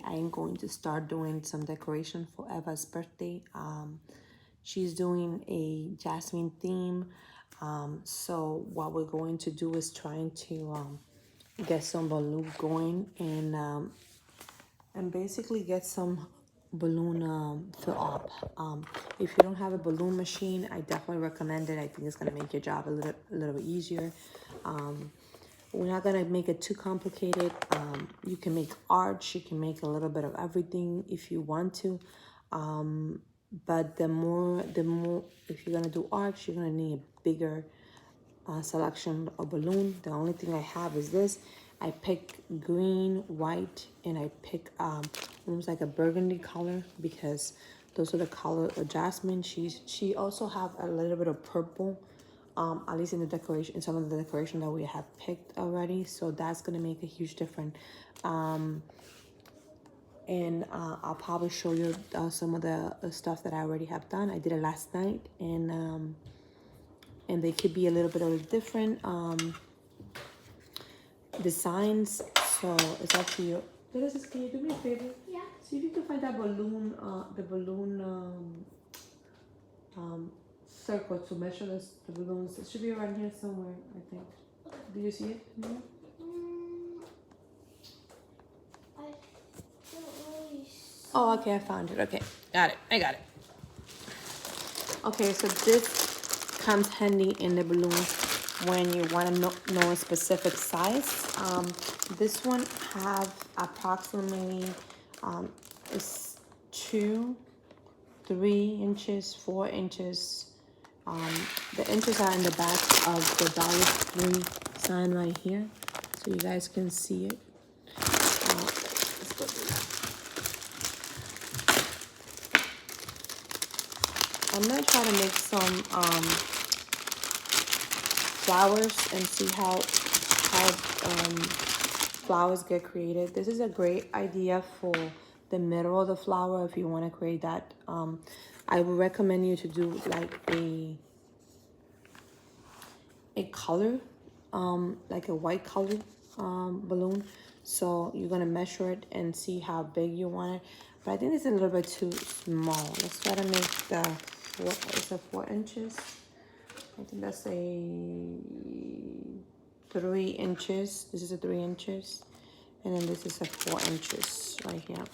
I'm going to start doing some decoration for Eva's birthday. She's doing a Jasmin theme. So what we're going to do is trying to get some balloon going and basically get some balloon fill up. If you don't have a balloon machine, I definitely recommend it. I think it's gonna make your job a little bit easier. We're not gonna make it too complicated. You can make arch, you can make a little bit of everything if you want to. But the more, if you're gonna do arch, you're gonna need a bigger selection of balloon. The only thing I have is this. I pick green, white, and I pick almost like a burgundy color because those are the color of Jasmine. She also have a little bit of purple, at least in the decoration, in some of the decoration that we have picked already. So that's gonna make a huge difference. And I'll probably show you some of the stuff that I already have done. I did it last night, and they could be a little bit of different designs, so it's up to you. Genesis, can you do me a favor? Yeah. See if you can find that balloon, the balloon circle to measure the balloons. It should be around here somewhere, I think. Okay. Do you see it? Mm-hmm. I don't really see. Oh, okay, I found it. Okay, got it. I got it. Okay, so this comes handy in the balloon when you want to know a specific size. This one have approximately is 2, 3 inches, 4 inches. The inches are in the back of the $3 sign right here, so you guys can see it. Let's go do that. I'm gonna try to make some flowers and see how flowers get created. This is a great idea for the middle of the flower if you want to create that. I would recommend you to do like a color, like a white color balloon. So you're gonna measure it and see how big you want it. But I think it's a little bit too small. Let's try to make the 4 inches. I think that's a 3 inches. This is a 3 inches. And then this is a 4 inches right here.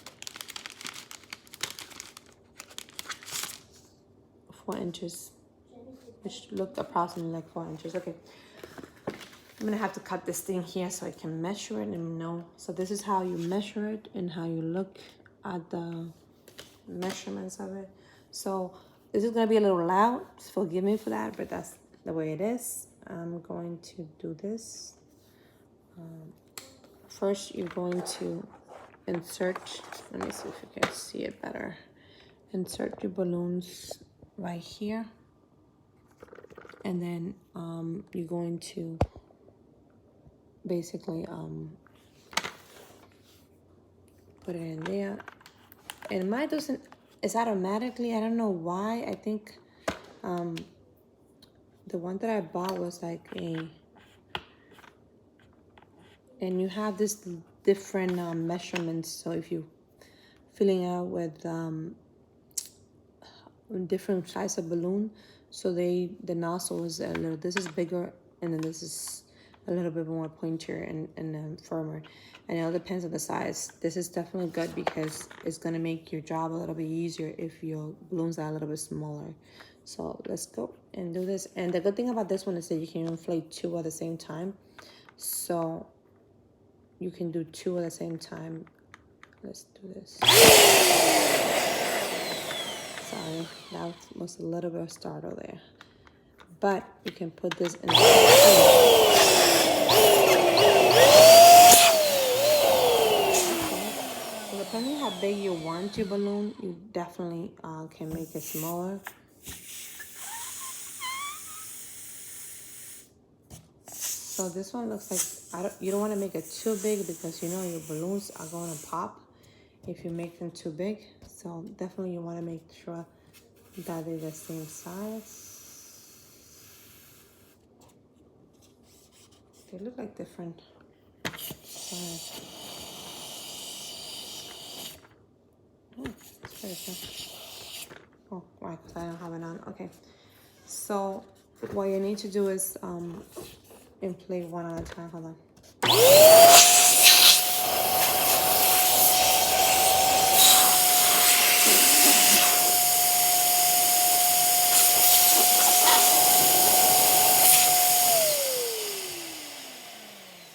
4 inches, which looked approximately like 4 inches. Okay. I'm gonna have to cut this thing here so I can measure it and know. So this is how you measure it and how you look at the measurements of it. So this is gonna be a little loud, forgive me for that, but that's the way it is. I'm going to do this. First, you're going to insert, let me see if you can see it better. Insert your balloons right here. And then you're going to basically put it in there. And mine doesn't, it's automatically, I don't know why. I think the one that I bought was like and you have this different measurements. So if you filling out with different size of balloon, so the nozzle is a little, this is bigger, and then this is a little bit more pointier and firmer, and it all depends on the size. This is definitely good because it's gonna make your job a little bit easier if your balloons are a little bit smaller. So let's go and do this. And the good thing about this one is that you can inflate 2 at the same time. So you can do 2 at the same time. Let's do this. Sorry, that was a little bit of startle there. But you can put this in. So depending how big you want your balloon, you definitely can make it smaller. So this one looks like, you don't want to make it too big because you know your balloons are going to pop if you make them too big. So definitely you want to make sure that they're the same size. They look like different size. Oh, right, because I don't have it on. Okay. So what you need to do is inflate one at a time. Hold on.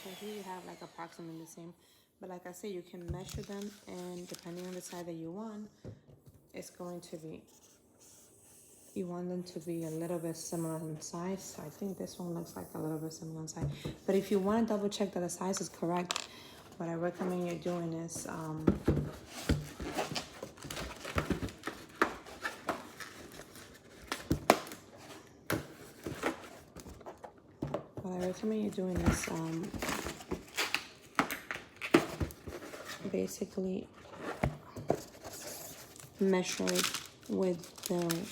So here you have like approximately the same. But like I said, you can measure them, and depending on the size that you want, it's going to be, you want them to be a little bit similar in size. So I think this one looks like a little bit similar in size. But if you want to double check that the size is correct, what I recommend you doing is basically measure it with the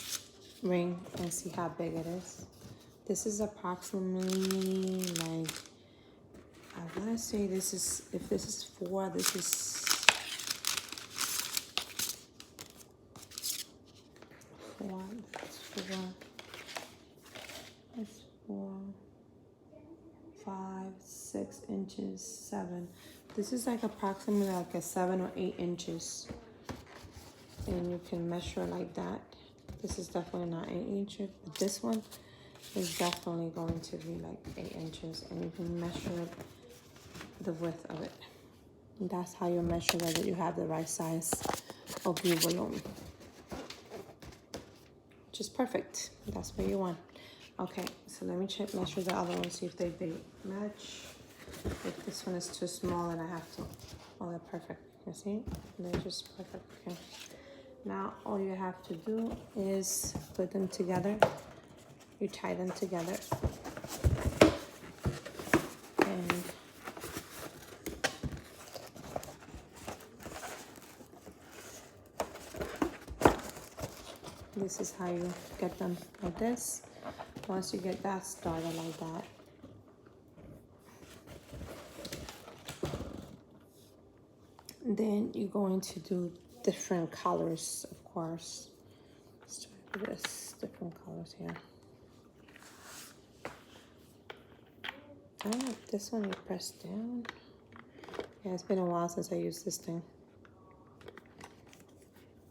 ring and see how big it is. This is approximately like, I want to say this is, if this is 4, this is 4, that's 4, that's 4, 5, 6 inches, 7. This is like approximately like a 7 or 8 inches. And you can measure like that. This is definitely not 8 inches, but this one is definitely going to be like 8 inches. And you can measure the width of it. And that's how you measure that you have the right size of your balloon. Which is perfect. That's what you want. Okay, so let me measure the other one, see if they match. If this one is too small, then I have to. Oh, they're perfect. You see? They're just perfect. Okay. Now all you have to do is put them together. You tie them together. And this is how you get them like this. Once you get that started like that, then you're going to do different colors, of course. Let's try this, different colors here. I don't know if this one you press down. Yeah, it's been a while since I used this thing.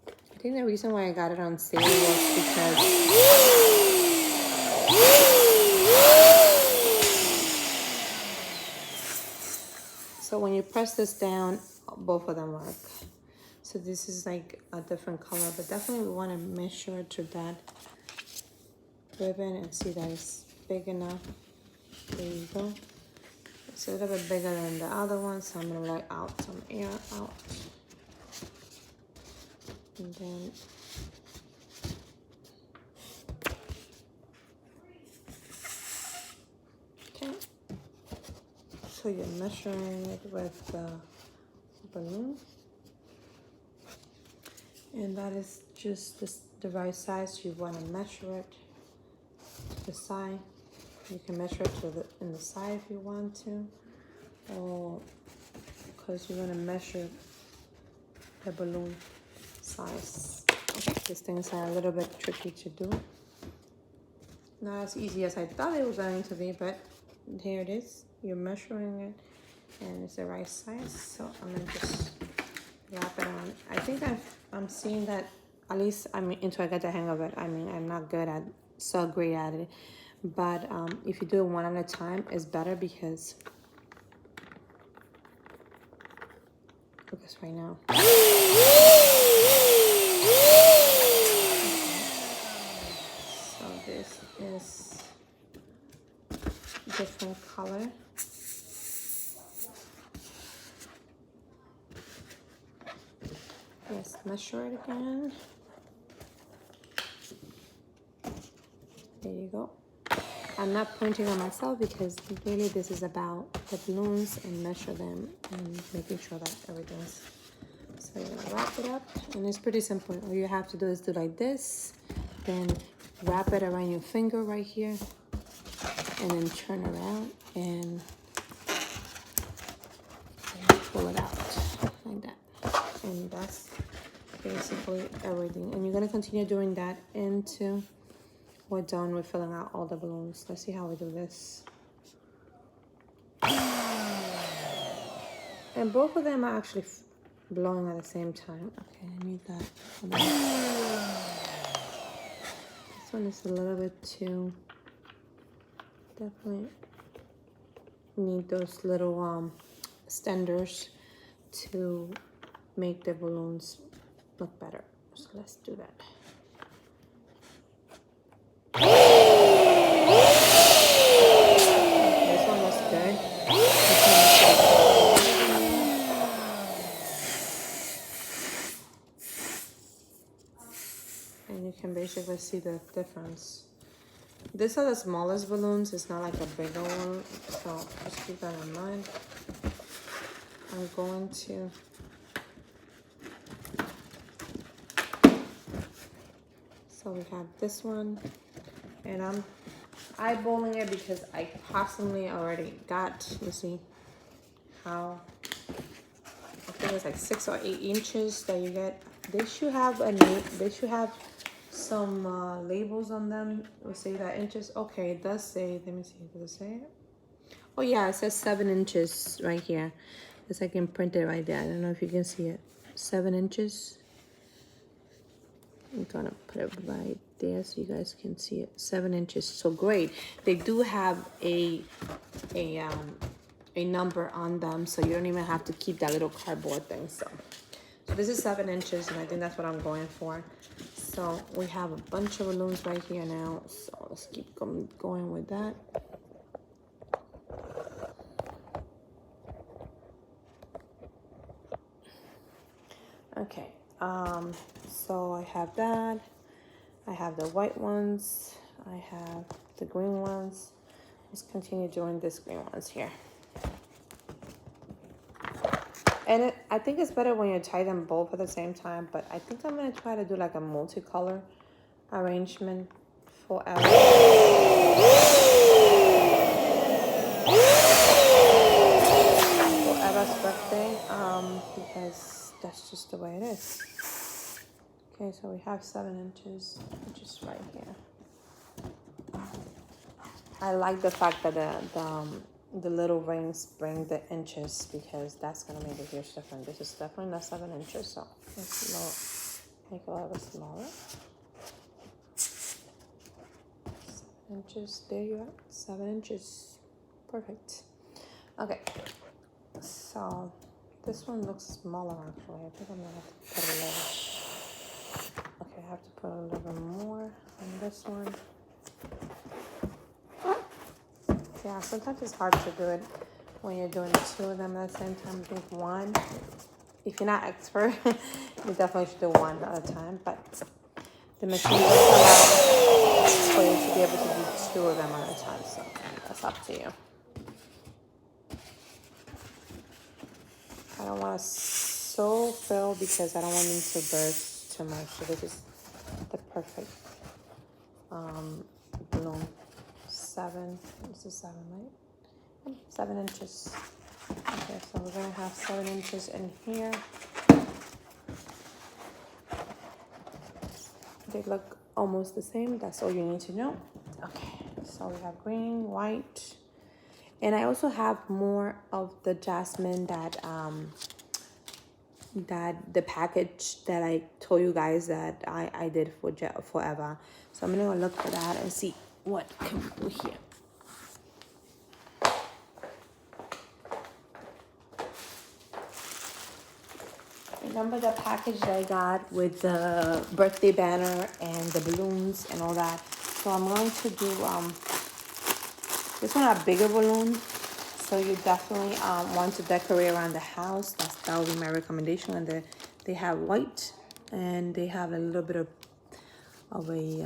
I think the reason why I got it on sale was because so when you press this down, both of them work. So this is like a different color, but definitely we want to measure to that ribbon and see that it's big enough. There you go. It's a little bit bigger than the other one, so I'm gonna let out some air out. And then okay. So you're measuring it with the balloon. And that is just the right size. You want to measure it to the side. You can measure it to in the side if you want to, or because you're going to measure the balloon size. Okay, these things are a little bit tricky to do. Not as easy as I thought it was going to be, but here it is. You're measuring it, and it's the right size. So I'm going to just wrap it on. I think I'm seeing that, at least, I mean, until I get the hang of it. I mean, I'm not so great at it. But if you do it one at a time, it's better because, focus right now. So this is different color. Let's measure it again. There you go. I'm not pointing on myself because really this is about the balloons and measure them and making sure that everything's. So you're gonna wrap it up, and it's pretty simple. All you have to do is do like this, then wrap it around your finger right here, and then turn around and pull it out like that. And that's basically everything. And you're gonna continue doing that until we're done with filling out all the balloons. Let's see how we do this. And both of them are actually blowing at the same time. Okay, I need that. This one is a little bit too, definitely need those little stenders to make the balloons look better. So let's do that. This one looks good. And you can basically see the difference. These are the smallest balloons. It's not like a bigger one. So just keep that in mind. I'm going to so we have this one, and I'm eyeballing it because I possibly already got, you see how, I think it's like 6 or 8 inches that you get. They should have some labels on them. Will say that inches. Okay, it does say, let me see, does it say it? Oh yeah, it says 7 inches right here. It's like imprinted right there. I don't know if you can see it. 7 inches. I'm gonna put it right there so you guys can see it. 7 inches. So great. They do have a number on them, so you don't even have to keep that little cardboard thing. So this is 7 inches, and I think that's what I'm going for. So we have a bunch of balloons right here now. So let's keep going with that. Okay, so I have that. I have the white ones. I have the green ones. Let's continue doing these green ones here. And I think it's better when you tie them both at the same time, but I think I'm gonna try to do like a multicolor arrangement for Eva's birthday, because that's just the way it is. Okay, so we have 7 inches, which is right here. I like the fact that the little rings bring the inches, because that's gonna make a huge difference. This is definitely not 7 inches, so let's make it a little bit smaller. 7 inches, there you are, 7 inches, perfect. Okay, so this one looks smaller actually. I think I'm gonna have to put a little. Okay, I have to put a little bit more on this one. Yeah, sometimes it's hard to do it when you're doing 2 of them at the same time. I think one, if you're not expert, you definitely should do 1 at a time, but the machine does allow for you to be able to do 2 of them at a time, so that's up to you. I don't want to so fill because I don't want them to burst too much, so this is the perfect balloon. 7, this is 7, right? 7 inches. Okay, so we're gonna have 7 inches in here. They look almost the same. That's all you need to know. Okay, so we have green, white, and I also have more of the Jasmin that the package that I told you guys that I did for Eva. So I'm gonna look for that and see what can we do here. Remember the package that I got with the birthday banner and the balloons and all that? So I'm going to do this one, a bigger balloon. So you definitely want to decorate around the house. That would be my recommendation. And they have white, and they have a little bit of a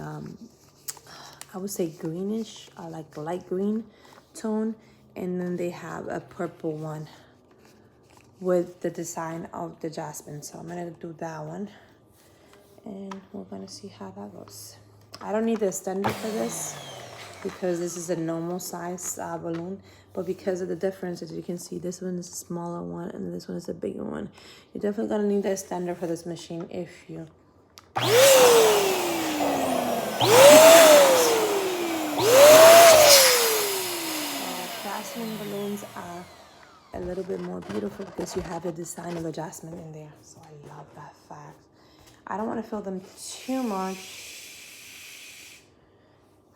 I would say greenish, like light green tone, and then they have a purple one with the design of the Jasmin. So I'm gonna do that one, and we're gonna see how that goes. I don't need the extender for this because this is a normal size balloon, but because of the difference, as you can see, this one is a smaller one and this one is a bigger one. You're definitely gonna need a extender for this machine if you Jasmin balloons are a little bit more beautiful because you have the design of a jasmine in there. So I love that fact. I don't want to fill them too much.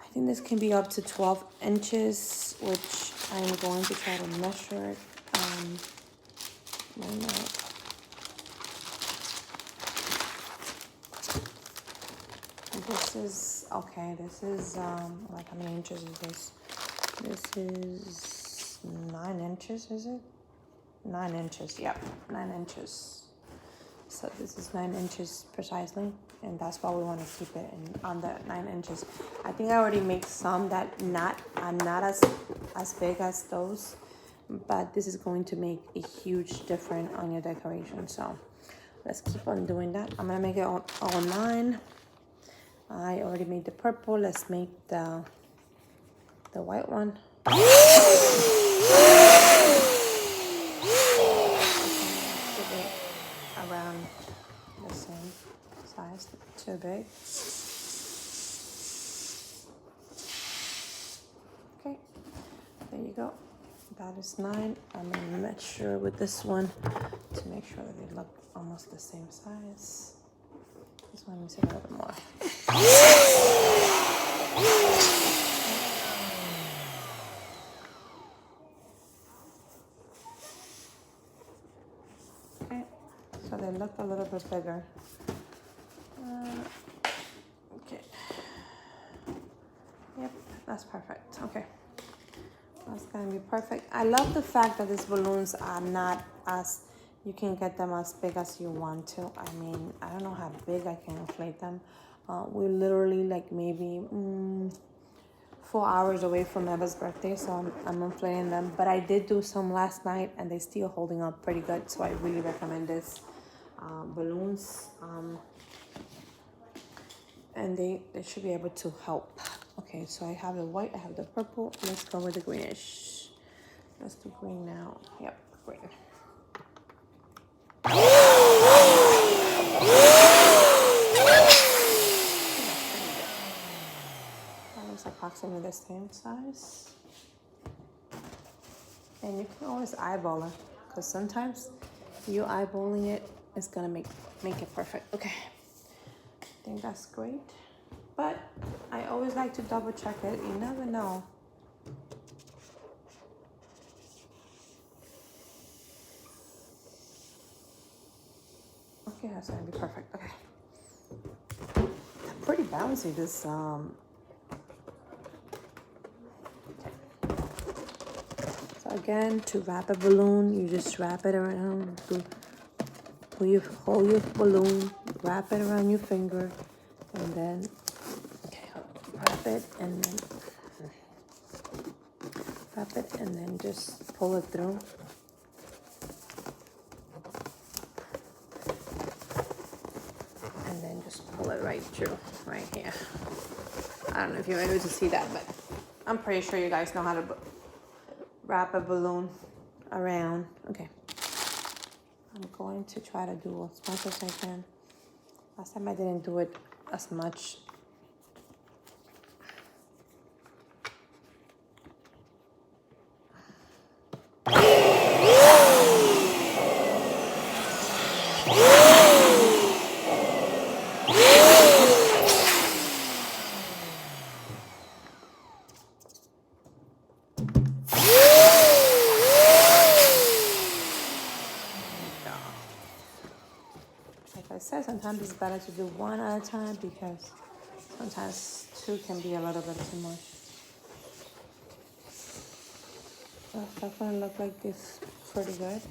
I think this can be up to 12 inches, which I'm going to try to measure it. Why not? This is, okay, this is, like how many inches is this? This is 9 inches, is it? 9 inches, yep, 9 inches. So this is 9 inches precisely, and that's why we want to keep it on the 9 inches. I think I already made some that are not as big as those, but this is going to make a huge difference on your decoration. So let's keep on doing that. I'm gonna make it all 9. I already made the purple. Let's make the white one. Around the same size, too big. Okay, there you go. That is 9. I'm gonna measure with this one to make sure that they look almost the same size. This one needs a little bit more. Okay, so they look a little bit bigger. Okay. Yep, that's perfect. Okay. That's gonna be perfect. I love the fact that these balloons are not as, you can get them as big as you want to. I mean, I don't know how big I can inflate them. We're literally like maybe 4 hours away from Eva's birthday, so I'm inflating them. But I did do some last night and they still holding up pretty good. So I really recommend this balloons. And they should be able to help. Okay, so I have the white, I have the purple. Let's go with the greenish. Let's do green now. Yep, green. That looks approximately the same size. And you can always eyeball it, because sometimes you eyeballing it is gonna make it perfect. Okay, I think that's great. But I always like to double check it. You never know. Okay, that's gonna be perfect. Okay. Pretty bouncy, this okay. So again, to wrap a balloon, you just wrap it around. Hold your balloon, wrap it around your finger, and then wrap it and then just pull it through. And then just pull it right through, right here. I don't know if you're able to see that, but I'm pretty sure you guys know how to wrap a balloon around. Okay. I'm going to try to do as much as I can. Last time I didn't do it as much. Sometimes it's better to do one at a time because sometimes 2 can be a little bit too much. So it's definitely look like this pretty good.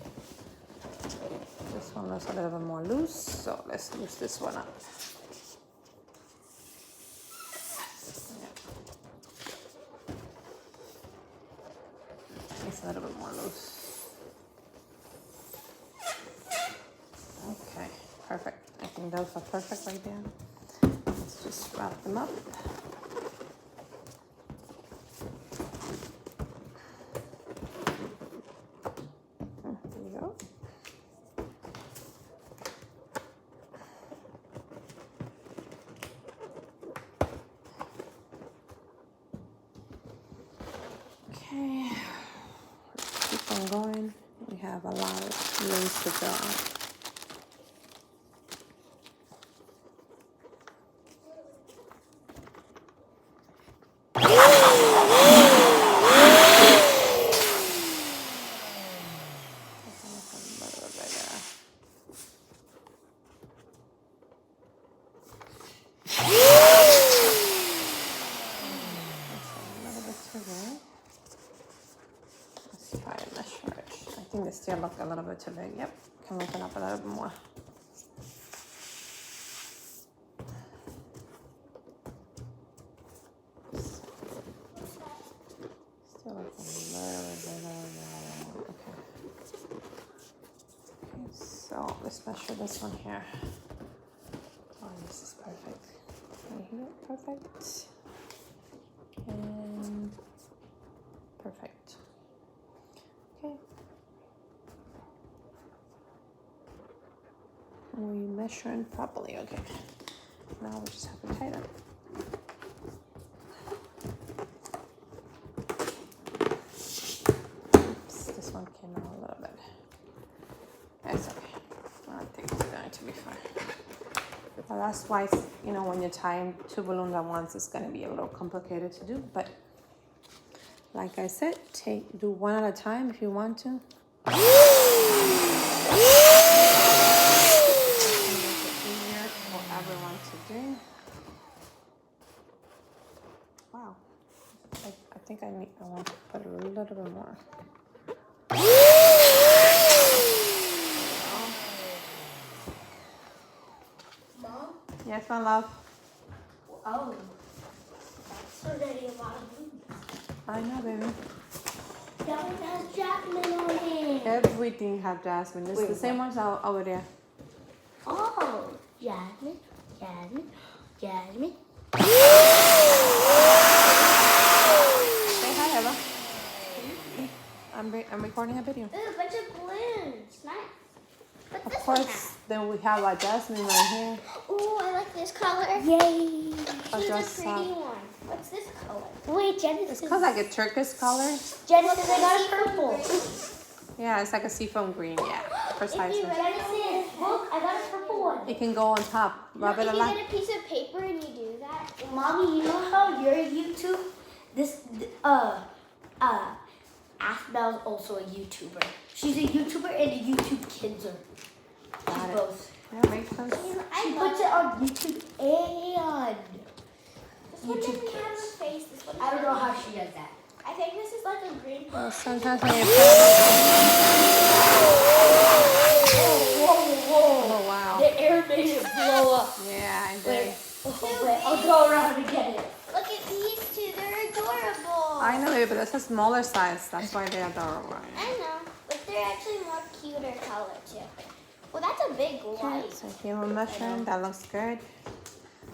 This one looks a little bit more loose, so let's loose this one up. Yeah. It's a little bit more loose. Okay, perfect. I think those are perfect right there. Let's just wrap them up. Okay, let's keep on going. We have a lot of lanes to fill. Let's try and measure it. I think they still look a little bit too big. Yep, can open up a little bit more. Still look a little bit. Okay, so let's measure this one here. Oh, this is perfect. Right here, perfect. And perfect. Okay. We measuring properly. Okay. Now we just have to tighten. Oops, this one came out a little bit. That's okay. I think it's going to be fine. Well, that's why, you know, when you're tying two balloons at once, it's going to be a little complicated to do. But like I said, do one at a time if you want to. For everyone to do. Wow. I think I want to put a little bit more. Mom? Yes, my love. Oh. That's already a lot of balloons. I know, baby. That one has Jasmin on it. Everything have Jasmin. It's the same ones over there. Oh. Jasmin. Jasmin. Jasmin. Say hi, Eva. I'm recording a video. Ooh, a bunch of balloons. Nice. What's Of this one course, then we have our Jasmin right here. have? Ooh, I like this color. Yay. She's just a pretty one. What's this color? Wait, It's Genesis. called like a turquoise color. Genesis, I got a purple. Yeah, it's like a seafoam green. Yeah, precisely. Genesis, look, I got a purple one. It can go on top. Rub it a If you lot. get a piece of paper and you do that. Mommy, you know how your YouTube, Aspel's also a YouTuber. She's a YouTuber and a YouTube Kidser. Got She's it. both. Yeah, makes sense. She puts it on YouTube and This one YouTube doesn't have a Kids. face. This one I don't know how she does that. I think this is like a green Well, one. sometimes when you put oh wow. The air made it blow up. Yeah, I did. Wait, I'll go around and get it. Look at these two. They're adorable. I know it, but that's a smaller size. That's why they're adorable. I know, but they're actually more cuter color too. Well, that's a big light. So here we're measuring. That looks good.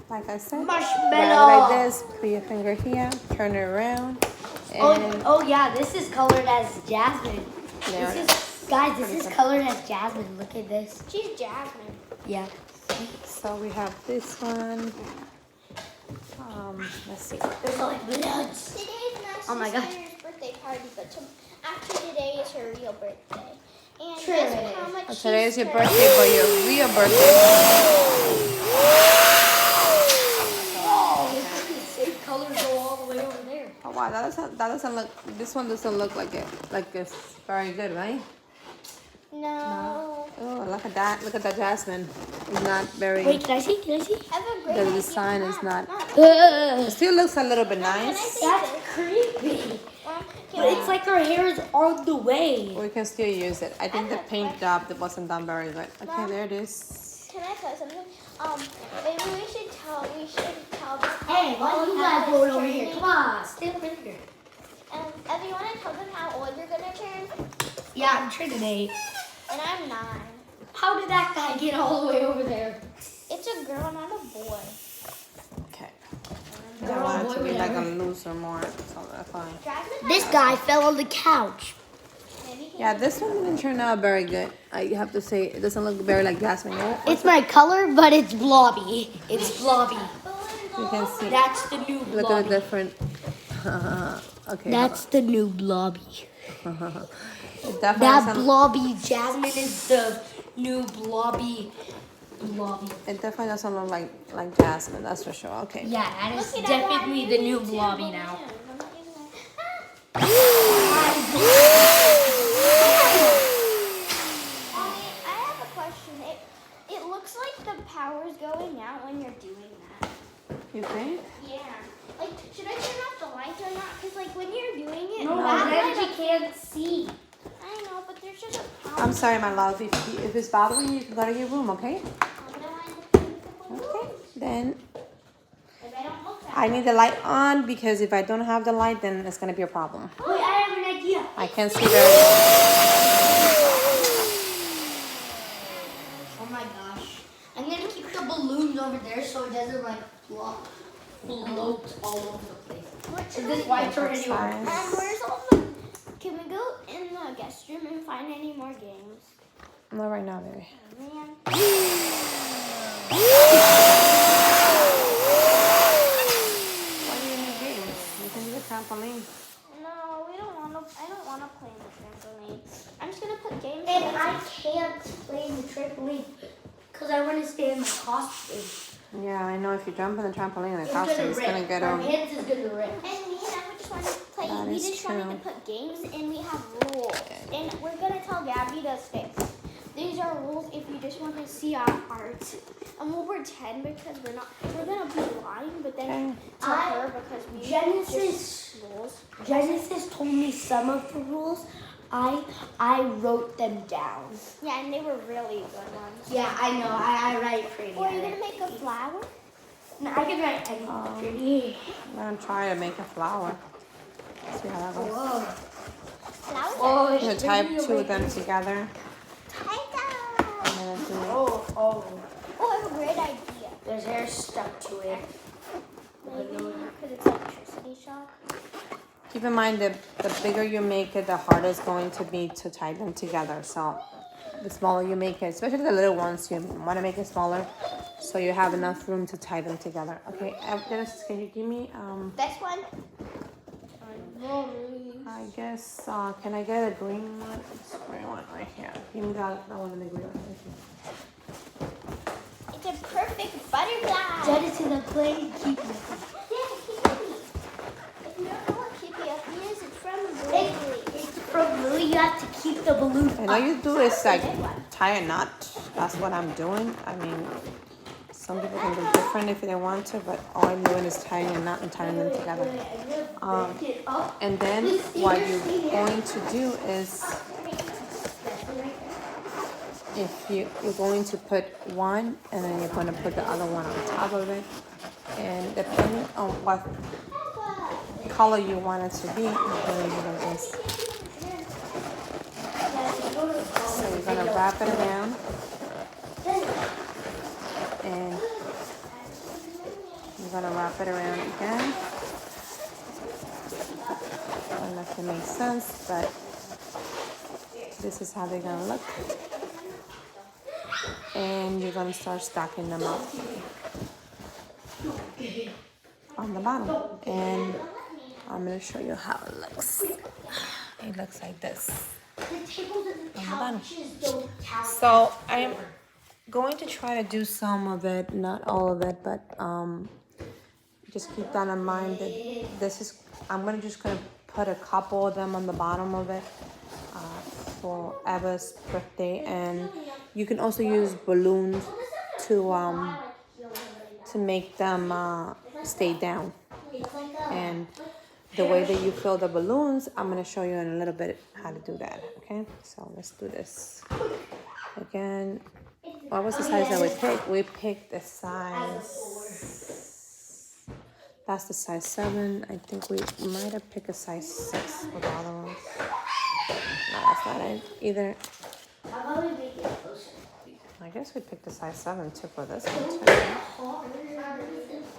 Like I said, Marshmallow. grab it like this. Put your finger here. Turn it around. And Oh yeah, this is colored as Jasmine. there it This is colored as Jasmine. Look at this. She's Jasmin. Yeah. So we have this one. Let's see. There's like bloods. Today's my Oh my God. sister's birthday party, but after today is her real birthday. And True. guess how much Today is she's your turned? birthday, but your real birthday. Oh, the same colors go all the way over there. Oh wow, that doesn't look. This one doesn't look like it. Like it's very good, right? No. Oh, look at that. Look at that Jasmine. It's not very. Wait, can I see? Can I see? I have a great The idea. design is not. Ugh, It still looks a little bit Can I nice. see that's this? creepy. Can But it's like her hair is on the way. We can still use it. I think the paint job that wasn't done very good. Okay, Mom? there it is. Can I tell you something? Maybe we should tell them. Hey, why all do you how guys go it's over here? turning. Come on, stay over here. If you want to tell them how old you're gonna turn, Yeah, I'm turning 8. and I'm 9. How did that guy get all the way over there? It's a girl, not a boy. Okay. I Girl, want it boy, to be like a whatever. looser more. So that's fine. Jasmine This has- guy fell on the couch. Maybe he Yeah, has- this one didn't turn out very good. I have to say, it doesn't look very like Jasmine. Yeah? It's my color, but it's blobby. It's blobby. balloons You all can over. see. That's the new Look at the blobby. different Okay. That's the new blobby. It definitely That doesn't, blobby, Jasmine is the new blobby. it definitely doesn't look like Jasmine, that's for sure. Okay. Yeah, that is Look at definitely the new blobby now. I have a question. It looks like the power's going out when you're doing that. You think? Yeah. Like, should I turn off the lights or not? Because, like, when you're doing it, No, that then light you can't see. I know, but there's just a power. I'm sorry, my love. If it's bothering you, you can go to your room, okay? Okay. Then If I don't look I need the light on because if I don't have the light, then it's gonna be a problem. Wait, I have an idea. I can't see very well. Oh my gosh. I'm gonna keep the balloons over there so it doesn't like float all over the place. Is this white or That's anywhere? nice. where's all the... Can we go in the guest room and find any more games? Not right now, baby. Man. Why do you need games? You can do the trampoline. No, we don't want to... I don't want to play in the trampoline. I'm just going to put games And in. I can't play in the trampoline because I want to stay in my costume. Yeah, I know. If you jump in the trampoline in the It's costume, it's gonna get My hands is gonna rip. And me and Emma just wanted to play. That We is just wanted true. to put games, and we have rules. And we're gonna tell Gabby to stay. These are rules if you just want to see our art. And we'll pretend because we're gonna be lying, but then tell her because we Genesis told me some of the rules. I wrote them down. Yeah, and they were really good ones. Yeah, I know. I write pretty. Or are you gonna make a flower? No, I can write anything pretty. I'm gonna try to make a flower. See how that goes. Whoa. Flowers? Oh, I'm gonna type two of them together. I'm gonna do Oh, Oh, I have a great idea. there's hair stuck to it. Maybe because it's electricity shock. Keep in mind that the bigger you make it, the harder it's going to be to tie them together. So the smaller you make it, especially the little ones, you want to make it smaller so you have enough room to tie them together. Okay, Dennis, can you give me, This one? I guess, can I get a green one? It's a green one right here. Give me that one in the green one. It's a perfect butterfly. Genesis, I'm playing keep. Yeah, Kippy. If you don't know what Kippy is, it's from Lily. It's from Lily. You have to keep the balloon And all you do is like tie a knot. That's what I'm doing. I mean, some people can do different if they want to, but all I'm doing is tying a knot and tying them together. And then what you're going to do is, if you're going to put one, and then you're going to put the other one on top of it, and depending on what color you want it to be, you're going to do like this. So you're going to wrap it around, and you're going to wrap it around again. I don't know if it makes sense, but this is how they're going to look. And you're going to start stacking them up on the bottom. And I'm going to show you how it looks. It looks like this on the bottom. So I'm going to try to do some of it, not all of it, but just keep that in mind that this is, I'm just going to put a couple of them on the bottom of it for Eva's birthday. And you can also use balloons to make them stay down. And the way that you fill the balloons, I'm going to show you in a little bit how to do that. Okay, so let's do this again. What was the size that we picked? We picked the size, that's the size 7. I think we might have picked a size 6 for the other ones. No, that's not it either. How about we make it closer? I guess we picked a size 7 too for this one too.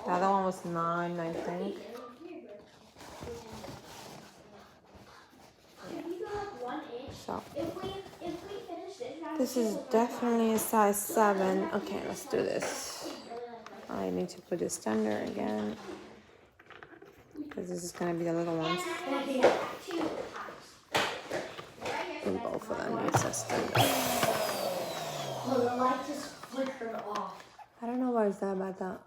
The other one was 9, I think. So this is definitely a size 7. Okay, let's do this. I need to put this under again. because this is gonna be the little ones. And both of them need assistance. Oh, the light just flickered off. I don't know why it's that about that.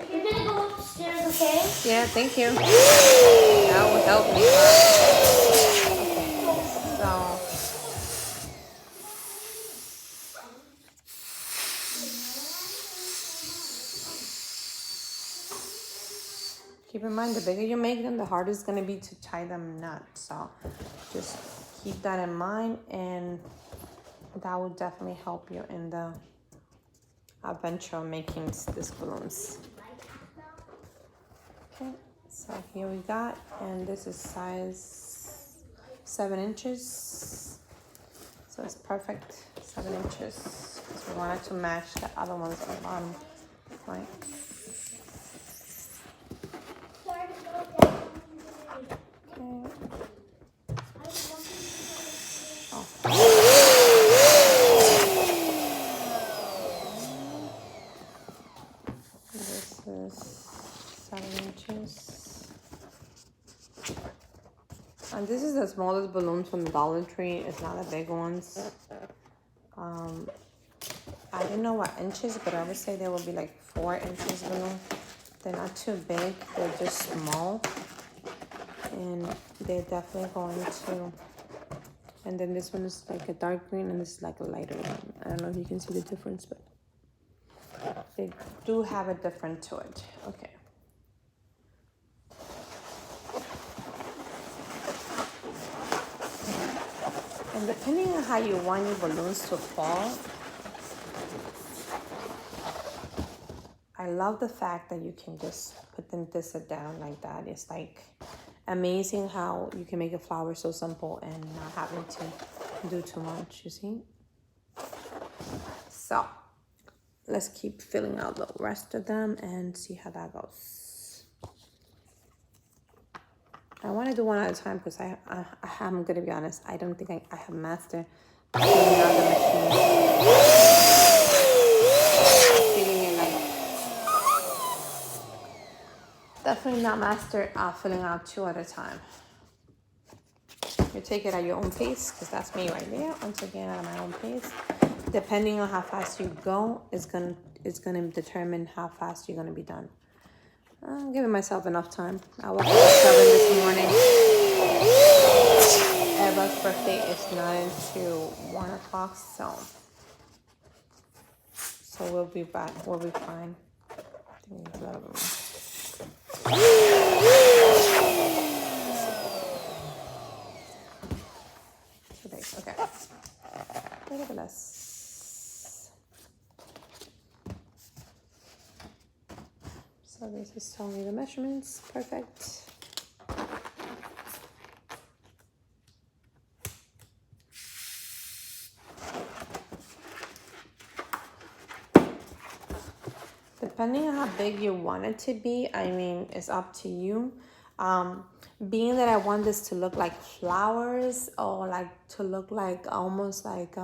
We're gonna go upstairs, okay? Yeah, thank you. That would help me. So. Keep in mind, the bigger you make them, the harder it's going to be to tie them nuts. So just keep that in mind, and that will definitely help you in the adventure of making these balloons. Okay, so here we got, and this is size 7 inches. So it's perfect, 7 inches. So we wanted to match the other ones on the bottom, right? This is 7 inches. And this is the smallest balloon from the Dollar Tree. It's not the big ones. I don't know what inches, but I would say they will be like 4 inches balloon. They're not too big. They're just small. And they're definitely going to... And then this one is like a dark green, and this is like a lighter one. I don't know if you can see the difference, but they do have a difference to it. Okay. And depending on how you want your balloons to fall, I love the fact that you can just put them this down like that. It's like amazing how you can make a flower so simple and not having to do too much, you see? So let's keep filling out the rest of them and see how that goes. I want to do one at a time because I'm going to be honest, I don't think I have mastered filling out the machine. Feeling it like definitely not mastered filling out 2 at a time. You take it at your own pace, because that's me right there. Once again, at my own pace. Depending on how fast you go, it's gonna determine how fast you're gonna be done. I'm giving myself enough time. I woke up at 7 this morning. Eva's birthday is not until 1 o'clock, so we'll be back. We'll be fine. I think it's a little bit more. Okay. Look at this. So this is telling me the measurements. Perfect. Depending on how big you want it to be, I mean, it's up to you. Being that I want this to look like flowers, or like to look like almost like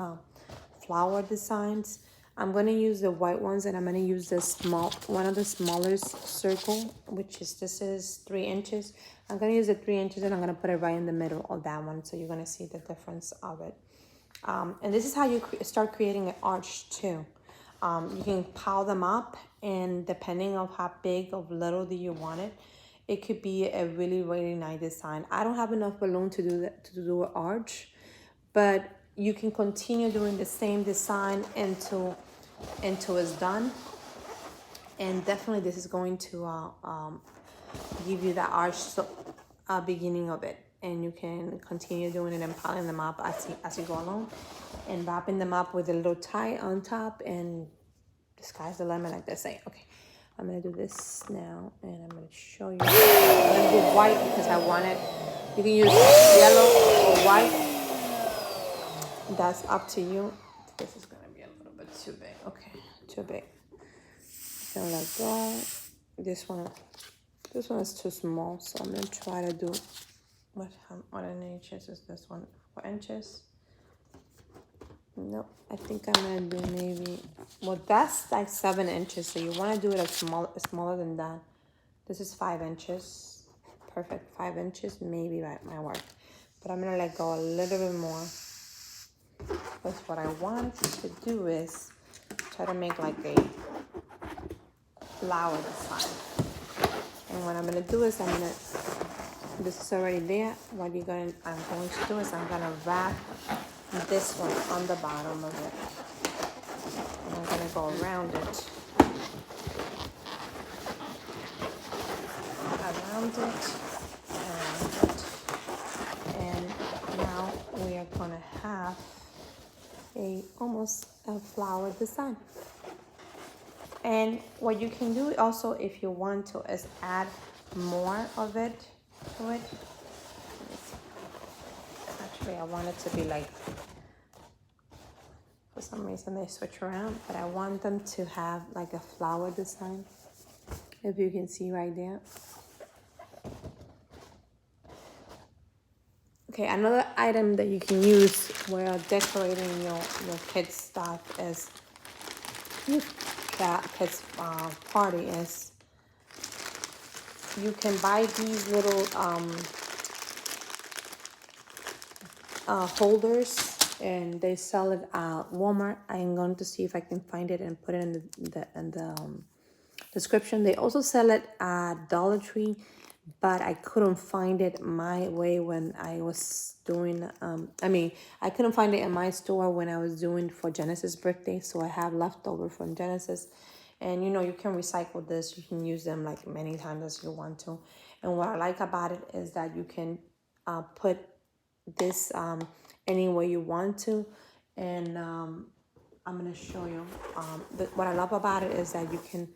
flower designs, I'm going to use the white ones, and I'm going to use the one of the smallest circle, which is, this is 3 inches. I'm going to use the 3 inches, and I'm going to put it right in the middle of that one. So you're going to see the difference of it. And this is how you start creating an arch too. You can pile them up, and depending on how big or little do you want it, it could be a really, really nice design. I don't have enough balloon to do that, to do an arch, but you can continue doing the same design until it's done. And definitely this is going to give you that arch beginning of it. And you can continue doing it and piling them up as you go along, and wrapping them up with a little tie on top, and the sky's the limit, like they say. Okay, I'm gonna do this now, and I'm gonna show you. I'm gonna do white because I want it. You can use yellow or white. That's up to you. This is gonna be a little bit too big. Okay, too big. I'm gonna let go. This one is too small, so I'm gonna try to do what inches is this one? 4 inches. Nope, I think I'm gonna do maybe, well, that's like 7 inches, so you want to do it as smaller than that. This is 5 inches. Perfect, 5 inches, maybe that might work. But I'm gonna let go a little bit more. Because what I want to do is try to make like a flower design. And what I'm gonna do is this is already there. What I'm going to do is I'm gonna wrap this one on the bottom of it. And I'm gonna go around it. Around it. And now we are gonna have almost a flower design. And what you can do also, if you want to, is add more of it to it. Actually, I want it to be like, for some reason they switch around, but I want them to have like a flower design, if you can see right there. Okay, another item that you can use while decorating your kids' stuff is, kids' party is, you can buy these little holders, and they sell it at Walmart. I'm going to see if I can find it and put it in the description. They also sell it at Dollar Tree, but I couldn't find it my way when I was doing, I couldn't find it in my store when I was doing for Genesis' birthday, so I have leftover from Genesis. And you know, you can recycle this, you can use them like many times as you want to. And what I like about it is that you can put this any way you want to. And I'm gonna show you. What I love about it is that you can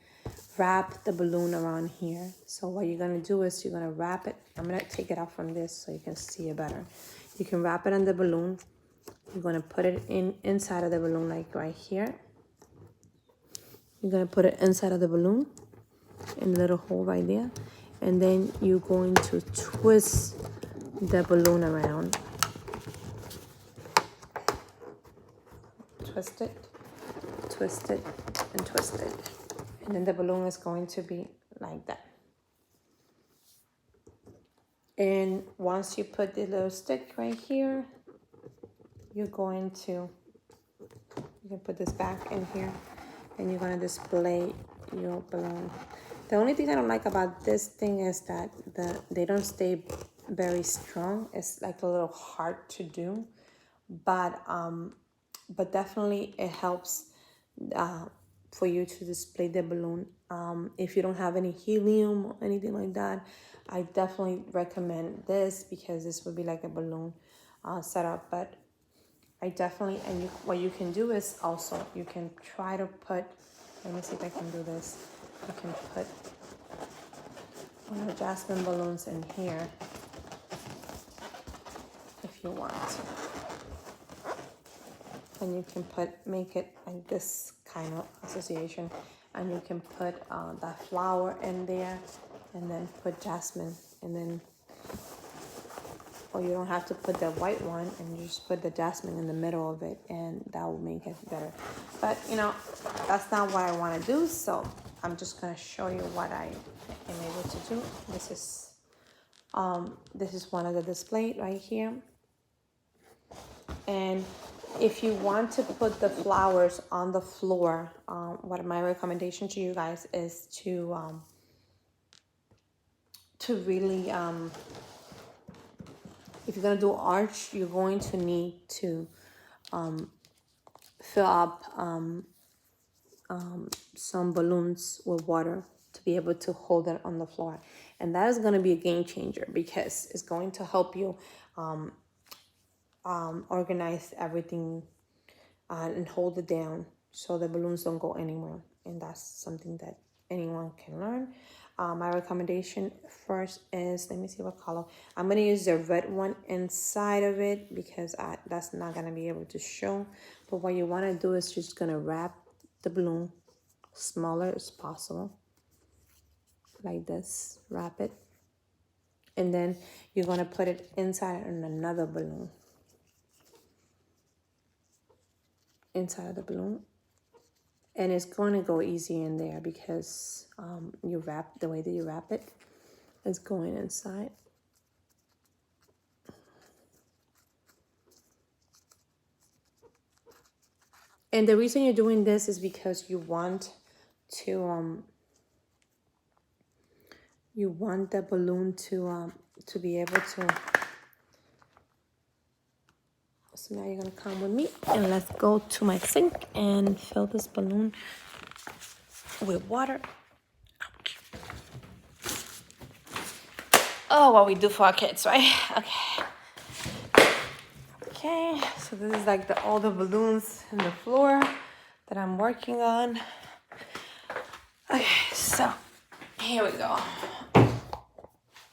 wrap the balloon around here. So what you're gonna do is you're gonna wrap it. I'm gonna take it out from this so you can see it better. You can wrap it on the balloon. You're gonna put it inside of the balloon, like right here. You're gonna put it inside of the balloon in the little hole right there. And then you're going to twist the balloon around. Twist it, twist it, and twist it. And then the balloon is going to be like that. And once you put the little stick right here, you can put this back in here, and you're gonna display your balloon. The only thing I don't like about this thing is that they don't stay very strong. It's like a little hard to do, but definitely it helps for you to display the balloon. If you don't have any helium or anything like that, I definitely recommend this, because this would be like a balloon setup. But I definitely, and what you can do is also, you can try to put, let me see if I can do this. You can put one of the Jasmin balloons in here if you want. And you can make it like this kind of association, and you can put that flower in there, and then put Jasmin, and then, or you don't have to put the white one, and you just put the Jasmin in the middle of it, and that will make it better. But you know, that's not what I want to do, so I'm just gonna show you what I am able to do. This is one of the displays right here. And if you want to put the flowers on the floor, what my recommendation to you guys is to really, if you're gonna do arch, you're going to need to fill up some balloons with water to be able to hold it on the floor. And that is going to be a game changer, because it's going to help you organize everything and hold it down so the balloons don't go anywhere. And that's something that anyone can learn. My recommendation first is, let me see what color. I'm going to use the red one inside of it, because that's not going to be able to show. But what you want to do is just going to wrap the balloon smaller as possible, like this. Wrap it, and then you're going to put it inside in another balloon. inside of the balloon. And it's going to go easy in there because you wrap, the way that you wrap it is going inside. And the reason you're doing this is because you want the balloon to be able to. So now you're gonna come with me and let's go to my sink and fill this balloon with water. Ouch. Oh, what we do for our kids, right? Okay. Okay, so this is like all the balloons in the floor that I'm working on. Okay, so here we go.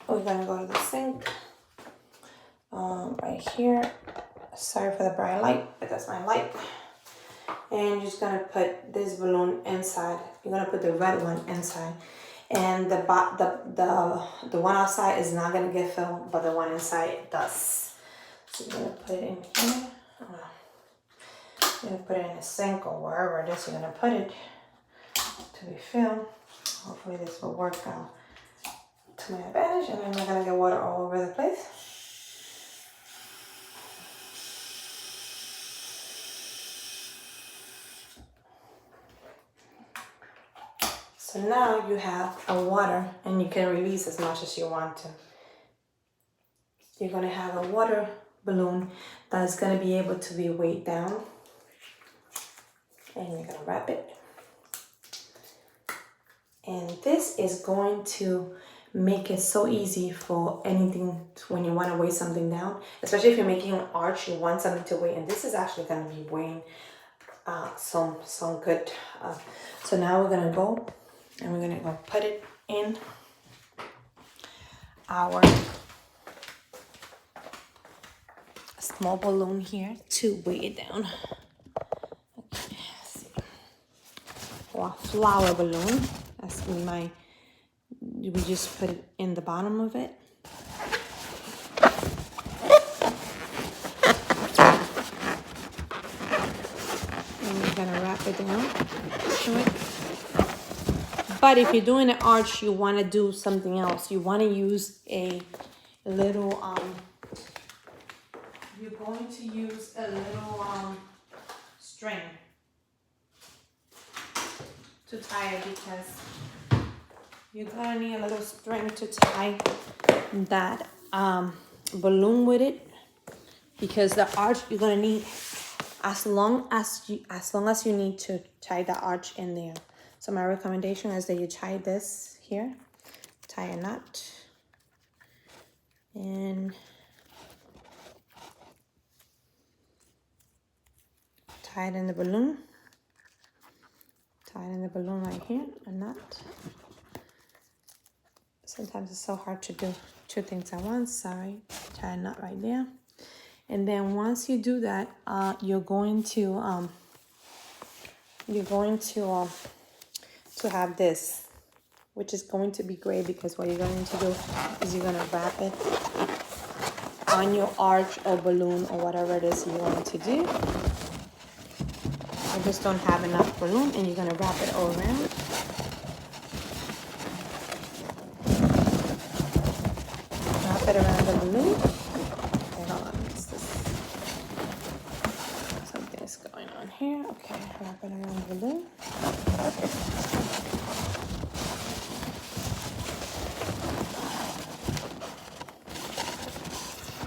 We're gonna go to the sink. Right here. Sorry for the bright light, but that's my light. And you're just gonna put this balloon inside. You're gonna put the red one inside, and the one outside is not gonna get filled, but the one inside does. So you're gonna put it in here. You're gonna put it in a sink or wherever it is you're gonna put it to be filled. Hopefully this will work out to my advantage, and I'm not gonna get water all over the place. So now you have a water and you can release as much as you want to. You're gonna have a water balloon that's gonna be able to be weighed down. And you're gonna wrap it. And this is going to make it so easy for anything when you wanna weigh something down. Especially if you're making an arch, you want something to weigh. And this is actually gonna be weighing some good. So now we're gonna go. And we're gonna go put it in our small balloon here to weigh it down. Okay, let's see. For a flower balloon, that's we just put it in the bottom of it. And we're gonna wrap it down to it. But if you're doing an arch, you want to do something else. You want to use a little, you're going to use a little string to tie it, because you're going to need a little string to tie that balloon with it, because the arch you're going to need as long as you need to tie the arch in there. So my recommendation is that you tie this here, tie a knot, and tie it in the balloon. Tie it in the balloon right here, a knot. Sometimes it's so hard to do two things at once. Sorry, tie a knot right there. And then once you do that, you're going to have this, which is going to be great, because what you're going to do is you're going to wrap it on your arch or balloon or whatever it is you want to do. I just don't have enough balloon, and you're going to wrap it all around. Wrap it around the balloon. Okay, hold on. Something's going on here. Okay, wrap it around the balloon.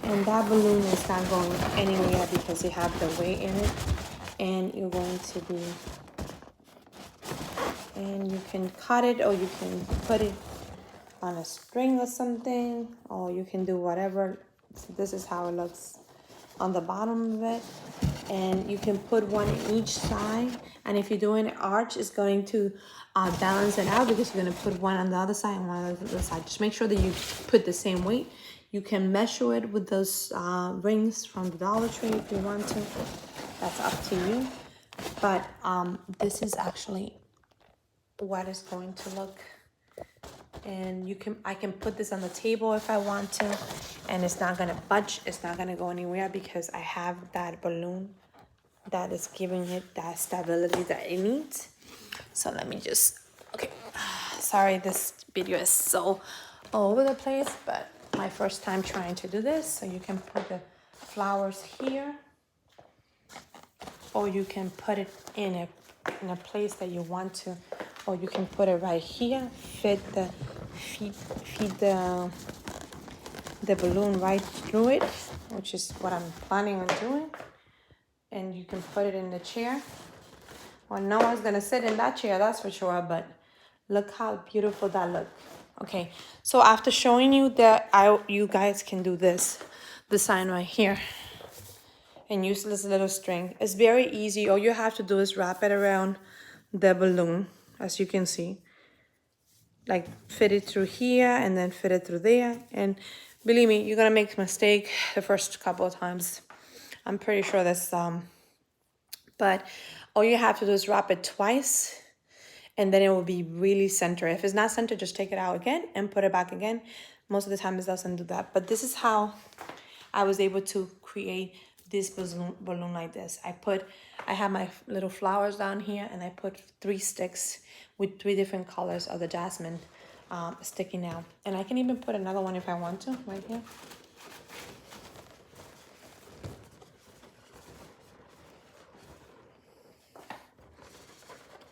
And that balloon is not going anywhere because you have the weight in it, and you're going to be, and you can cut it, or you can put it on a string or something, or you can do whatever. So this is how it looks on the bottom of it, and you can put one in each side. And if you're doing an arch, it's going to balance it out, because you're going to put one on the other side and one on the other side. Just make sure that you put the same weight. You can measure it with those rings from the Dollar Tree if you want to. That's up to you. But this is actually what it's going to look. And I can put this on the table if I want to, and it's not gonna budge. It's not gonna go anywhere because I have that balloon that is giving it that stability that it needs. So let me just, okay, sorry, this video is so all over the place, but my first time trying to do this. So you can put the flowers here, or you can put it in a place that you want to, or you can put it right here, feed the balloon right through it, which is what I'm planning on doing. And you can put it in the chair. Well, no one's gonna sit in that chair, that's for sure, but look how beautiful that looks. Okay, so after showing you that, you guys can do this design right here and use this little string. It's very easy. All you have to do is wrap it around the balloon, as you can see. Like fit it through here and then fit it through there. And believe me, you're gonna make a mistake the first couple of times. I'm pretty sure that's but all you have to do is wrap it twice, and then it will be really centered. If it's not centered, just take it out again and put it back again. Most of the time it doesn't do that, but this is how I was able to create this balloon like this. I have my little flowers down here, and I put 3 sticks with 3 different colors of the jasmine sticking out. And I can even put another one if I want to, right here.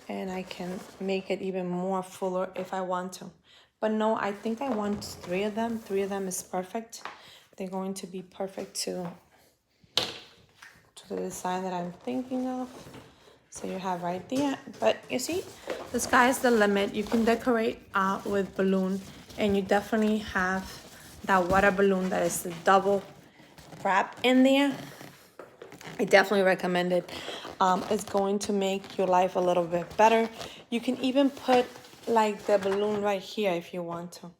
And I can make it even more fuller if I want to. But no, I think I want 3 of them. 3 of them is perfect. They're going to be perfect to the design that I'm thinking of. So you have right there. But you see, the sky's the limit. You can decorate with balloon, and you definitely have that water balloon that is the double wrap in there. I definitely recommend it. It's going to make your life a little bit better. You can even put like the balloon right here if you want to,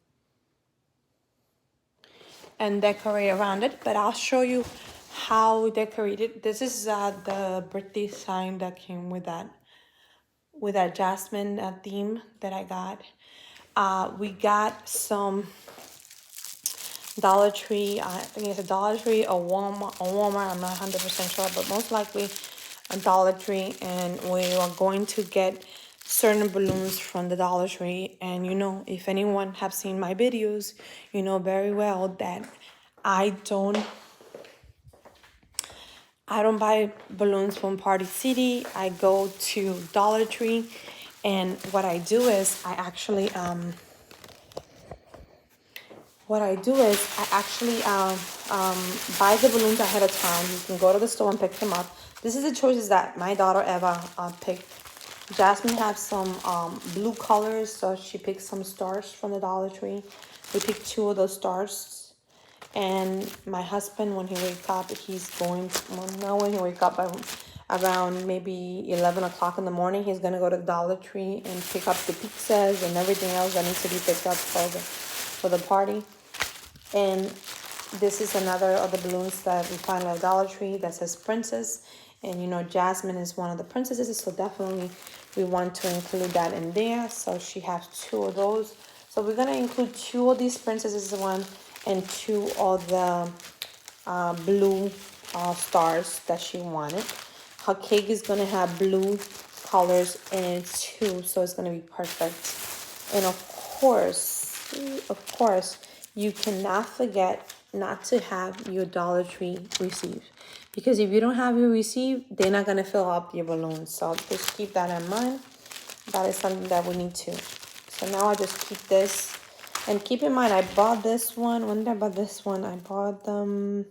and decorate around it. But I'll show you how we decorate it. This is the birthday sign that came with that Jasmine theme that I got. We got some Dollar Tree. I think it's a Dollar Tree or Walmart. I'm not 100% sure, but most likely a Dollar Tree. And we are going to get certain balloons from the Dollar Tree. And you know, if anyone have seen my videos, you know very well that I don't buy balloons from Party City. I go to Dollar Tree, and what I do is I actually buy the balloons ahead of time. You can go to the store and pick them up. This is the choices that my daughter ever picked. Jasmine has some blue colors, so she picked some stars from the Dollar Tree. We picked 2 of those stars. And my husband, when he wakes up, around maybe 11 o'clock in the morning, he's going to go to the Dollar Tree and pick up the pizzas and everything else that needs to be picked up for the party. And this is another of the balloons that we find at the Dollar Tree that says princess. And you know, Jasmine is one of the princesses, so definitely we want to include that in there. So she has 2 of those. So we're going to include 2 of these princesses, one, and 2 of the blue stars that she wanted. Her cake is going to have blue colors in it too, so it's going to be perfect. And of course, you cannot forget not to have your Dollar Tree receipt. Because if you don't have your receipt, they're not going to fill up your balloons. So just keep that in mind. That is something that we need to. So now I just keep this. And keep in mind, I bought this one. When did I buy this one? I bought them...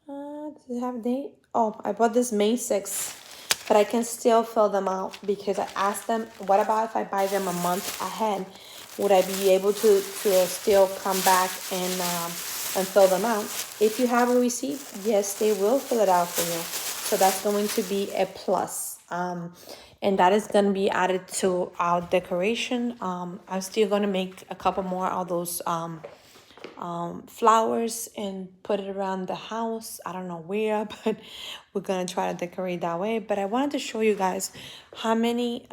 does it have a date? Oh, I bought this May 6th. But I can still fill them out because I asked them, what about if I buy them a month ahead? Would I be able to still come back and fill them out? If you have a receipt, yes, they will fill it out for you. So that's going to be a plus. And that is going to be added to our decoration. I'm still going to make a couple more of those flowers and put it around the house. I don't know where, but we're gonna try to decorate that way. But I wanted to show you guys how many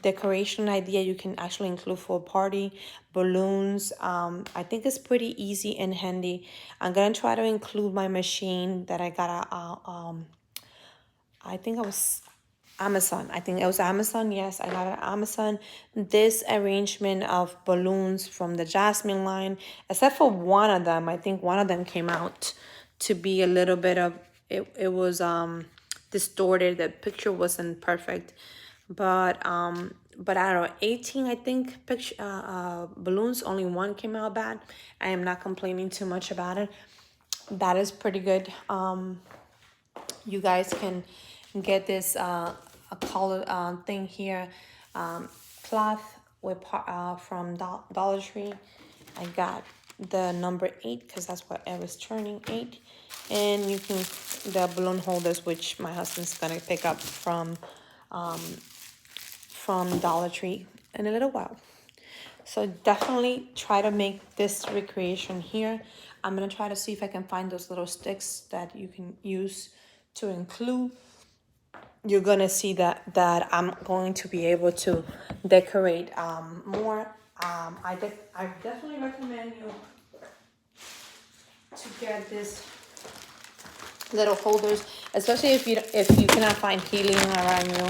decoration idea you can actually include for a party. Balloons, I think it's pretty easy and handy. I'm gonna try to include my machine that I got I think it was Amazon. I think it was Amazon. Yes, I got it on Amazon. This arrangement of balloons from the Jasmin line, except for one of them. I think one of them came out to be a little bit of it was distorted. The picture wasn't perfect. But I don't know, 18 I think picture balloons, only one came out bad. I am not complaining too much about it. That is pretty good. You guys can get this a color thing here, cloth with from Dollar Tree. I got the number 8 because that's what I was turning 8, and you can the balloon holders, which my husband's gonna pick up from Dollar Tree in a little while. So definitely try to make this recreation here. I'm gonna try to see if I can find those little sticks that you can use to include. You're gonna see that I'm going to be able to decorate more. I definitely recommend you to get this little holders, especially if you cannot find helium around you.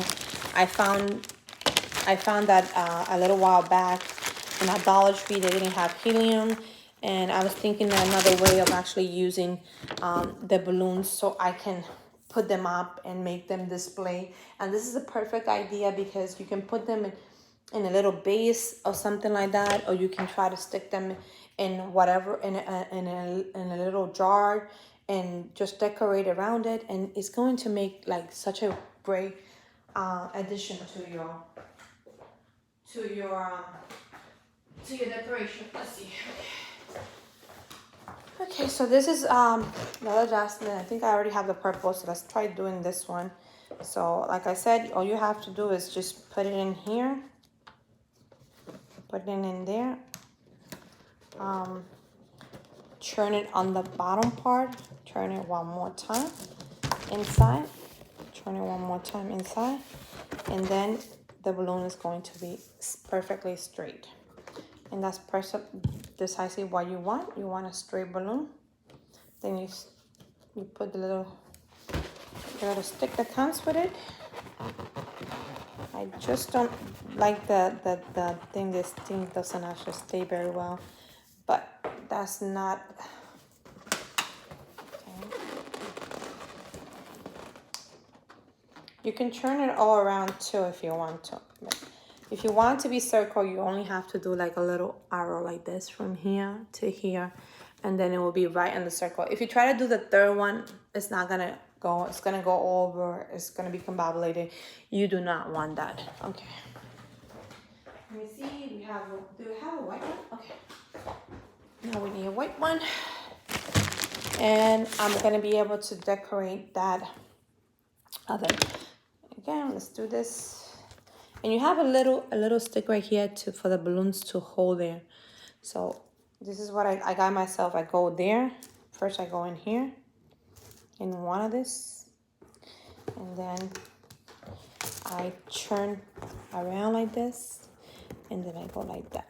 I found that a little while back in a Dollar Tree they didn't have helium, and I was thinking another way of actually using the balloons so I can put them up and make them display. And this is a perfect idea because you can put them in a little base or something like that, or you can try to stick them in whatever in a little jar and just decorate around it, and it's going to make like such a great addition to your decoration. Let's see. Okay, so this is another Jasmin. I think I already have the purple, so let's try doing this one. So like I said, all you have to do is just put it in here, put it in there, turn it on the bottom part, turn it one more time inside, turn it one more time inside, and then the balloon is going to be perfectly straight. And that's precisely what you want. You want a straight balloon. Then you put the little stick that comes with it. I just don't like the thing. This thing doesn't actually stay very well, but that's not. Okay. You can turn it all around too if you want to. But if you want to be circle, you only have to do like a little arrow like this from here to here, and then it will be right in the circle. If you try to do the third one, it's not gonna go. It's gonna go over. It's gonna be combobulated. You do not want that. Okay. Let me see. Do we have a white one? Okay. Now we need a white one, and I'm gonna be able to decorate that other. Again, let's do this. And you have a little stick right here for the balloons to hold there. So this is what I got myself. I go there. First I go in here in one of this. And then I turn around like this. And then I go like that.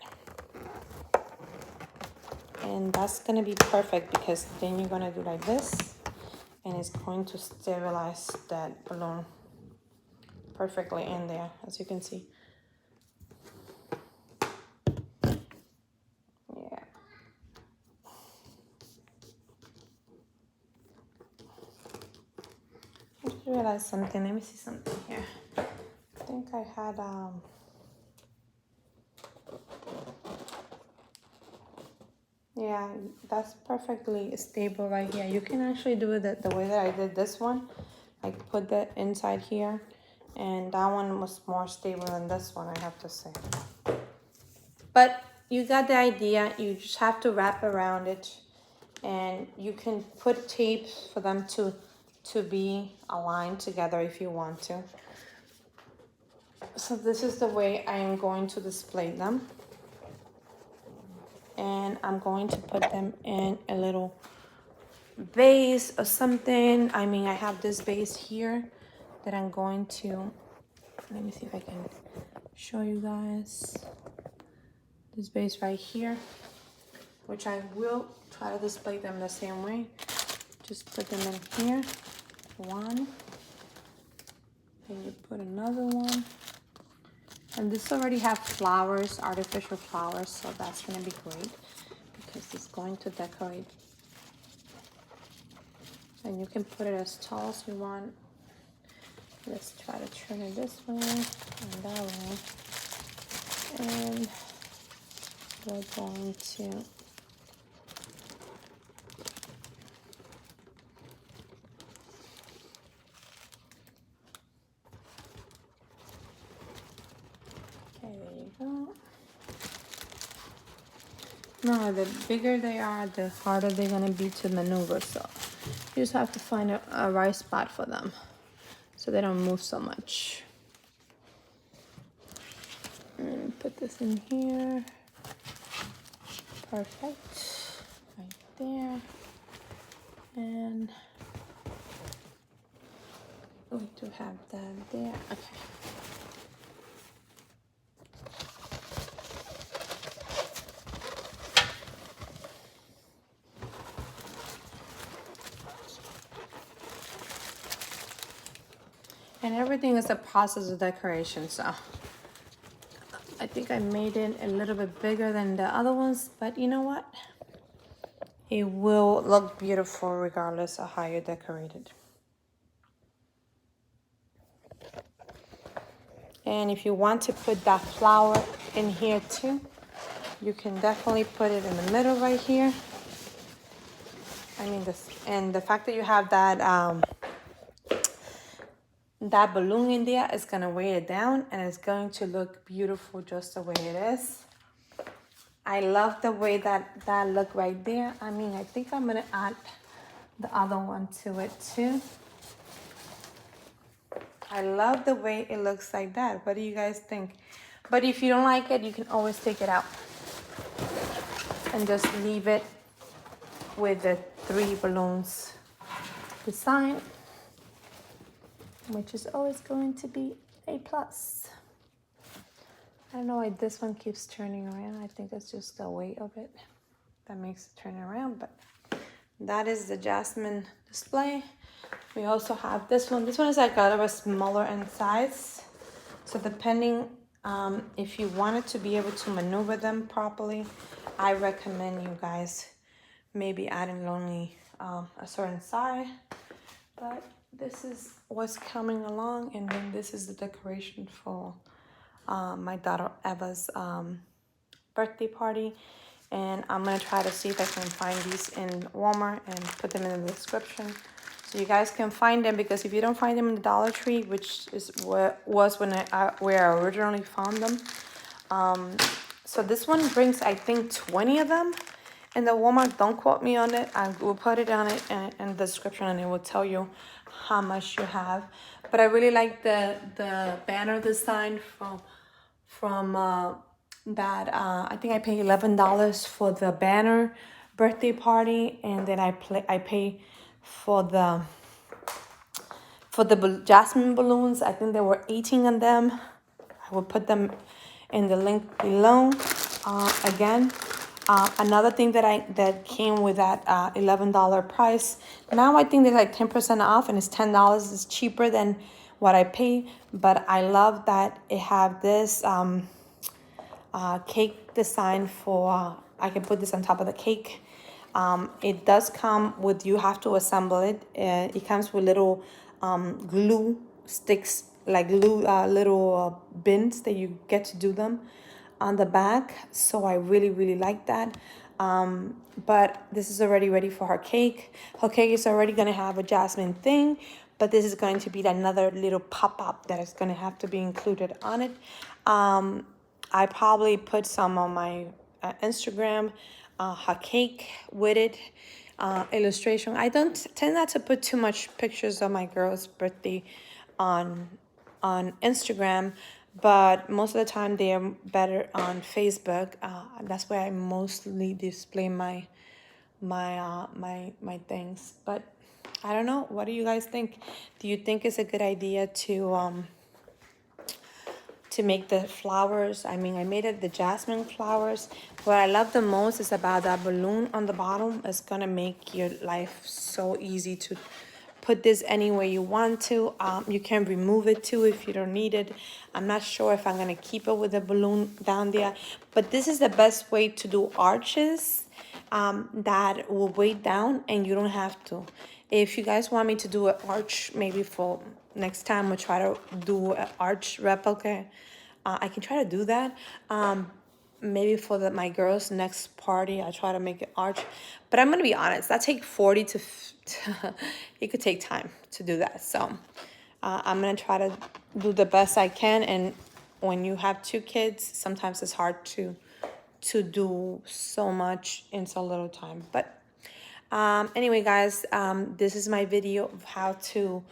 And that's going to be perfect because then you're going to do like this. And it's going to stabilize that balloon perfectly in there, as you can see. Yeah. I just realized something. Let me see something here. I think I had yeah, that's perfectly stable right here. You can actually do it the way that I did this one. Like put that inside here. And that one was more stable than this one, I have to say. But you got the idea. You just have to wrap around it. And you can put tape for them to be aligned together if you want to. So this is the way I am going to display them. and I'm going to put them in a little vase or something. I mean, I have this vase here that I'm going to, let me see if I can show you guys. This vase right here, which I will try to display them the same way. Just put them in here, one, and you put another one. And this already have flowers, artificial flowers, so that's gonna be great because it's going to decorate. And you can put it as tall as you want. Let's try to turn it this way and that way. And we're going to okay, there you go. No, the bigger they are, the harder they're gonna be to maneuver. So you just have to find a right spot for them so they don't move so much. And put this in here. Perfect. Right there. And we do have that there. Okay. And everything is a process of decoration, so I think I made it a little bit bigger than the other ones, but you know what? It will look beautiful regardless of how you decorate it. And if you want to put that flower in here too, you can definitely put it in the middle right here. I mean, this, and the fact that you have that that balloon in there is gonna weigh it down, and it's going to look beautiful just the way it is. I love the way that look right there. I mean, I think I'm gonna add the other one to it too. I love the way it looks like that. What do you guys think? But if you don't like it, you can always take it out and just leave it with the 3 balloons design, which is always going to be a plus. I don't know why this one keeps turning around. I think it's just the weight of it that makes it turn around, but that is the Jasmin display. We also have this one. This one is like a little bit smaller in size. So depending if you wanted to be able to maneuver them properly, I recommend you guys maybe adding only a certain size. But this is what's coming along, and then this is the decoration for my daughter Eva's birthday party. And I'm gonna try to see if I can find these in Walmart and put them in the description so you guys can find them, because if you don't find them in the Dollar Tree, which is where I originally found them, so this one brings, I think, 20 of them. In the Walmart, don't quote me on it. I will put it on it in the description, and it will tell you how much you have. But I really like the banner design from that. I think I paid $11 for the banner birthday party, and then I pay for the Jasmin balloons. I think there were 18 of them. I will put them in the link below. Again, another thing that came with that $11 price. Now I think they're like 10% off, and it's $10. It's cheaper than what I pay. But I love that it have this cake design for. I can put this on top of the cake. It does come with, you have to assemble it. It comes with little glue sticks, like glue little bins that you get to do them on the back. So I really like that. But this is already ready for her cake. Her cake is already gonna have a Jasmin thing, but this is going to be another little pop-up that is gonna have to be included on it. I probably put some on my Instagram, her cake with it, illustration. I don't tend not to put too much pictures of my girl's birthday on Instagram, but most of the time they are better on Facebook. That's where I mostly display my things. But I don't know. What do you guys think? Do you think it's a good idea to make the flowers? I mean, I made it the jasmine flowers. What I love the most is about that balloon on the bottom. It's gonna make your life so easy to put this anywhere you want to. You can remove it too if you don't need it. I'm not sure if I'm gonna keep it with the balloon down there, but this is the best way to do arches that will weigh down and you don't have to. If you guys want me to do an arch, maybe for next time we'll try to do an arch replica. I can try to do that. Maybe for my girls' next party, I try to make it arch. But I'm gonna be honest, that take 40 to it could take time to do that. So I'm gonna try to do the best I can. And when you have 2 kids, sometimes it's hard to do so much in so little time. But anyway, guys, this is my video of how to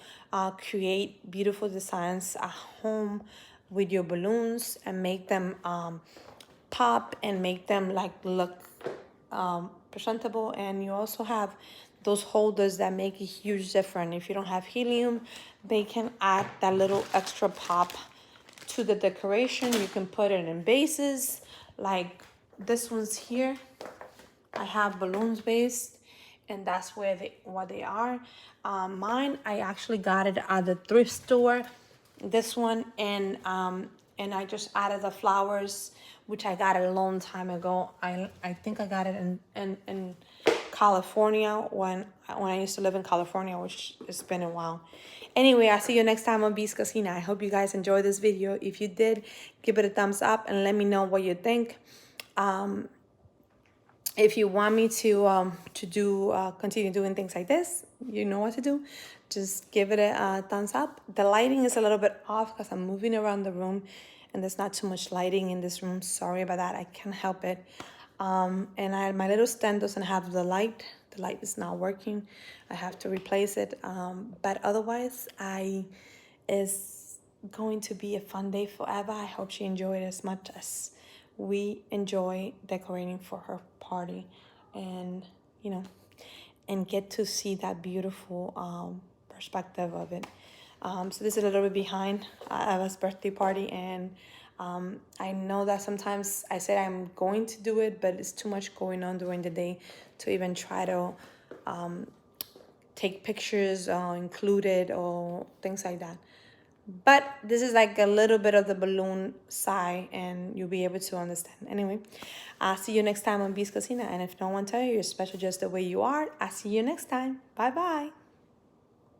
create beautiful designs at home with your balloons and make them pop and make them like look presentable. And you also have those holders that make a huge difference. If you don't have helium, they can add that little extra pop to the decoration. You can put it in bases like this one's here. I have balloons based, and that's where what they are. Mine, I actually got it at the thrift store. This one, and I just added the flowers, which I got it a long time ago. I think I got it in California when I used to live in California, which it's been a while. Anyway, I'll see you next time on Beast Casina. I hope you guys enjoyed this video. If you did, give it a thumbs up and let me know what you think. If you want me to continue doing things like this, you know what to do. Just give it a thumbs up. The lighting is a little bit off because I'm moving around the room and there's not too much lighting in this room. Sorry about that. I can't help it. And my little stand doesn't have the light. The light is not working. I have to replace it. But otherwise, it's going to be a fun day forever. I hope she enjoyed it as much as we enjoy decorating for her party, and and get to see that beautiful perspective of it. So this is a little bit behind Eva's birthday party, and I know that sometimes I said I'm going to do it, but it's too much going on during the day to even try to take pictures or include it or things like that. But this is like a little bit of the balloon side, and you'll be able to understand. Anyway, I'll see you next time on Beast Casina. And if no one tell you, you're special just the way you are. I'll see you next time. Bye-bye.